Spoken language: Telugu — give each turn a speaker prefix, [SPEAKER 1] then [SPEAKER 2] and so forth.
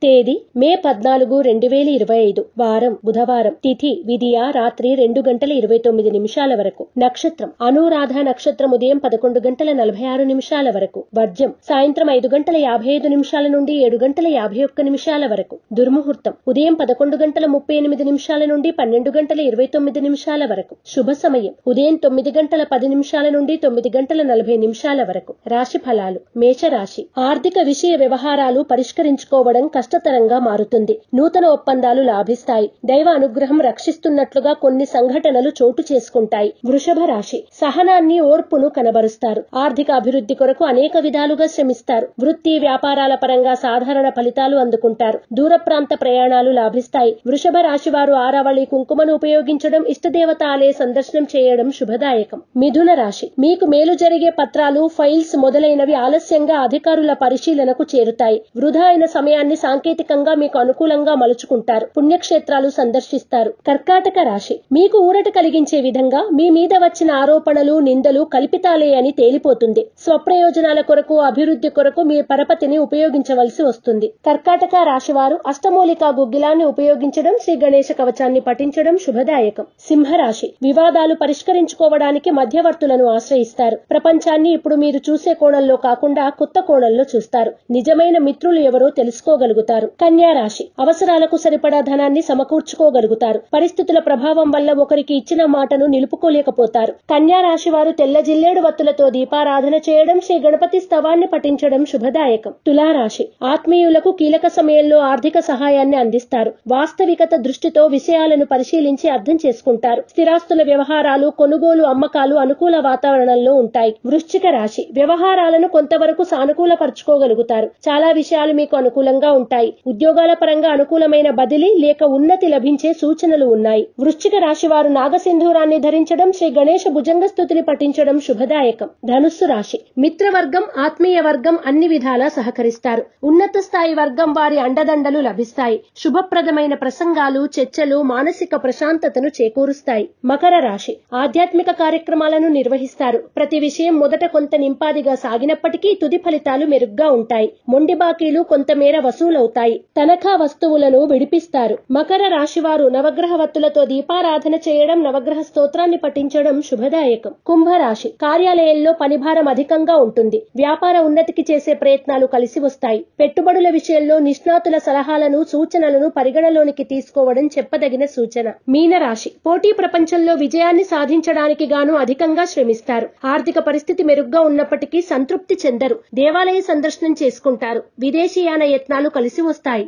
[SPEAKER 1] తేదీ మే 14, 2025. వారం బుధవారం. తిథి విదియ రాత్రి 2:29 వరకు. నక్షత్రం అనురాధ నక్షత్రం ఉదయం 11:46 వరకు. వర్జ్యం సాయంత్రం 5:55 నుండి 7:51 వరకు. దుర్ముహూర్తం ఉదయం 11:38 నుండి 12:29 వరకు. శుభ సమయం ఉదయం 9:10 నుండి 9:40 వరకు. రాశి ఫలాలు. మేషరాశి. ఆర్థిక విషయ వ్యవహారాలు పరిష్కరించుకోవడం కష్టతరంగా మారుతుంది. నూతన ఒప్పందాలు లాభిస్తాయి. దైవ అనుగ్రహం రక్షిస్తున్నట్లుగా కొన్ని సంఘటనలు చోటు చేసుకుంటాయి. వృషభ రాశి. సహనాన్ని, ఓర్పును కనబరుస్తారు. ఆర్థిక అభివృద్ధి కొరకు అనేక విధాలుగా శ్రమిస్తారు. వృత్తి వ్యాపారాల పరంగా సాధారణ ఫలితాలు అందుకుంటారు. దూర ప్రాంత ప్రయాణాలు లాభిస్తాయి. వృషభ రాశి వారు ఆరావళి కుంకుమను ఉపయోగించడం, ఇష్టదేవత ఆలయ సందర్శనం చేయడం శుభదాయకం. మిథున రాశి. మీకు మేలు జరిగే పత్రాలు, ఫైల్స్ మొదలైనవి ఆలస్యంగా అధికారుల పరిశీలనకు చేరుతాయి. వృధా అయిన సమయాన్ని సాంకేతికంగా మీకు అనుకూలంగా మలుచుకుంటారు. పుణ్యక్షేత్రాలు సందర్శిస్తారు. కర్కాటక రాశి. మీకు ఊరట కలిగించే విధంగా మీ మీద వచ్చిన ఆరోపణలు, నిందలు కల్పితాలే అని తేలిపోతుంది. స్వప్రయోజనాల కొరకు, అభివృద్ధి కొరకు మీ పరపతిని ఉపయోగించవలసి వస్తుంది. కర్కాటక రాశి వారు అష్టమూలికా గుగ్గిలాన్ని ఉపయోగించడం, శ్రీ గణేశ కవచాన్ని పఠించడం శుభదాయకం. సింహరాశి. వివాదాలు పరిష్కరించుకోవడానికి మధ్యవర్తులను ఆశ్రయిస్తారు. ప్రపంచాన్ని ఇప్పుడు మీరు చూసే కోణంలో కాకుండా కొత్త కోణంలో చూస్తారు. నిజమైన మిత్రులు ఎవరో తెలుసుకోగలుగుతారు. కన్యా రాశి. అవసరాలకు సరిపడా ధనాన్ని సమకూర్చుకోగలుగుతారు. పరిస్థితుల ప్రభావం వల్ల ఒకరికి ఇచ్చిన మాటను నిలుపుకోలేకపోతారు. కన్యా రాశి వారు తెల్ల జిల్లేడు వత్తులతో దీపారాధన చేయడం, శ్రీ గణపతి స్తవాన్ని పఠించడం శుభదాయకం. తులారాశి. ఆత్మీయులకు కీలక సమయంలో ఆర్థిక సహాయాన్ని అందిస్తారు. వాస్తవికత దృష్టితో విషయాలను పరిశీలించి అర్థం చేసుకుంటారు. స్థిరాస్తుల వ్యవహారాలు, కొనుగోలు, అమ్మకాలు అనుకూల వాతావరణంలో ఉంటాయి. వృశ్చిక రాశి. వ్యవహారాలను కొంతవరకు సానుకూలపరుచుకోగలుగుతారు. చాలా విషయాలు మీకు అనుకూలంగా ఉంటాయి. ఉద్యోగాల పరంగా అనుకూలమైన బదిలీ లేక ఉన్నతి లభించే సూచనలు ఉన్నాయి. వృశ్చిక రాశి వారు నాగసింధూరాన్ని ధరించడం, శ్రీ గణేశ భుజంగ స్తుతిని పఠించడం శుభదాయకం. ధనుస్సు రాశి. మిత్రవర్గం, ఆత్మీయ వర్గం అన్ని విధాలా సహకరిస్తారు. ఉన్నత స్థాయి వర్గం వారి అండదండలు లభిస్తాయి. శుభప్రదమైన ప్రసంగాలు, చర్చలు మానసిక ప్రశాంతతను చేకూరుస్తాయి. మకర రాశి. ఆధ్యాత్మిక కార్యక్రమాలను నిర్వహిస్తారు. ప్రతి విషయం మొదట కొంత నింపాదిగా సాగినప్పటికీ తుది ఫలితాలు మెరుగ్గా ఉంటాయి. మొండి బాకీలు కొంతమేర వసూలవుతాయి. తనఖా వస్తువులను విడిపిస్తారు. మకర రాశి వారు నవగ్రహ వత్తులతో దీపారాధన చేయడం, నవగ్రహ స్తోత్రాన్ని పఠించడం శుభదాయకం. కుంభరాశి. కార్యాలయంలో పనిభారం అధికంగా ఉంటుంది. వ్యాపార ఉన్నతికి చేసే ప్రయత్నాలు కలిసి వస్తాయి. పెట్టుబడుల విషయంలో నిష్ణాతుల సలహాలను, సూచనలను పరిగణలోనికి తీసుకోవడం చెప్పదగిన సూచన. మీనరాశి. పోటీ ప్రపంచంలో విజయాన్ని సాధించడానికి గాను అధికంగా శ్రమిస్తారు. ఆర్థిక పరిస్థితి మెరుగ్గా ఉన్నప్పటికీ సంతృప్తి చెందరు. దేవాలయ సందర్శనం చేసుకుంటారు. విదేశీయాన యత్నాలు కలిసి వస్తాయి.